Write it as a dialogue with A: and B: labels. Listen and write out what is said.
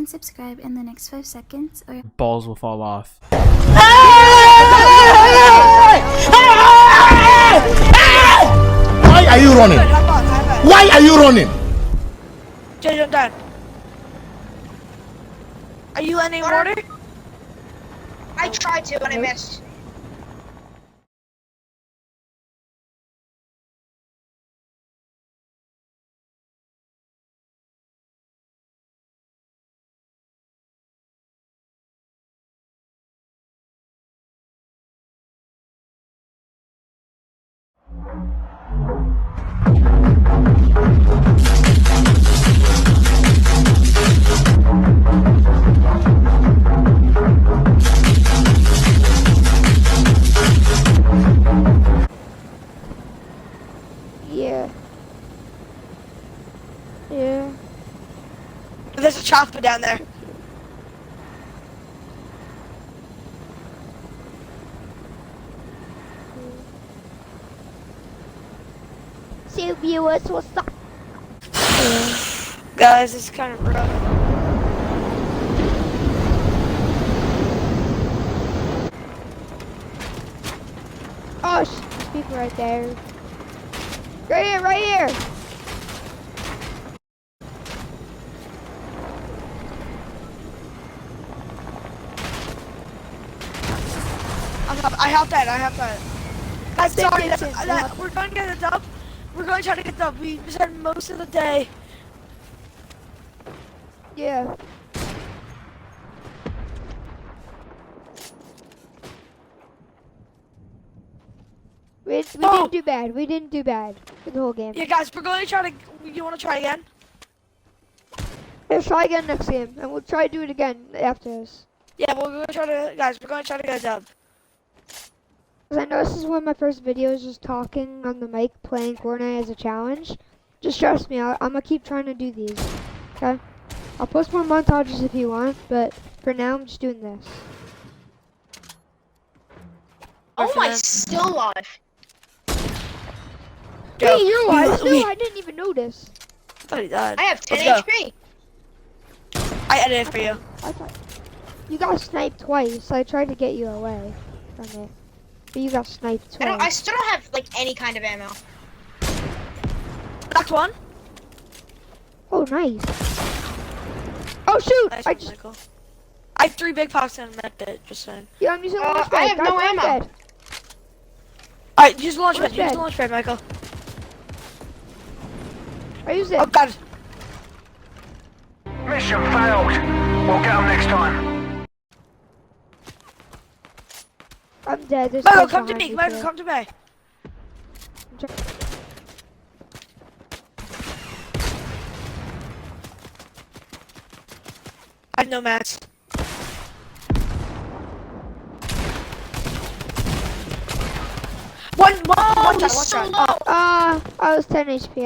A: and subscribe in the next 5 seconds or
B: balls will fall off.
C: Why are you running? Why are you running?
D: I'm done. Are you any water?
E: I tried to, and I missed.
D: Yeah. There's a chopper down there.
F: So viewers, what's up?
D: Guys, it's kind of rough.
F: Oh, people right there. Right here, right here.
D: I have that. Guys, sorry,
F: Distance.
D: we're going to get it up. We're going to try to get it up. We spent most of the day.
F: Yeah. We didn't do bad. We didn't do bad for the whole game.
D: Yeah, guys, we're going to try to. You want to try again?
F: Let's try again next game, and we'll try to do it again after this.
D: Yeah, we're going to try to. Guys, we're going to try to get it up.
F: Because I know this is one of my first videos, just talking on the mic, playing Fortnite as a challenge. Just trust me, I'm going to keep trying to do these. Okay? I'll post more montages if you want, but for now, I'm just doing this.
E: Oh my, still alive.
D: Go.
F: Hey, you're alive still? I didn't even notice.
D: I thought he died.
E: I have 10
D: Let's
E: HP.
D: I edited it for you.
F: I thought you got sniped twice. I tried to get you away from it, but you got sniped twice.
E: I still don't have like any kind of ammo.
D: Knocked one.
F: Oh, nice. Oh shoot!
D: Nice
F: I
D: one,
F: just
D: Michael. I have 3 big pots and a med just saying.
F: yeah, I'm using the launch
E: I
F: pad.
E: have
F: Guys,
E: no
F: launch
E: ammo.
F: pad.
D: Alright, use the launch pad.
F: Launch
D: Use
F: pad.
D: the launch pad, Michael.
F: I use it.
D: Oh, God.
G: Mission failed. We'll get them next time.
F: I'm dead. There's
D: Michael,
F: kids
D: come to
F: behind
D: me.
F: me,
D: Michael,
F: too.
D: come to me.
F: I'm try-
D: I have no mats. One shot.
E: so low.
D: Oh,
F: I was 10 HP.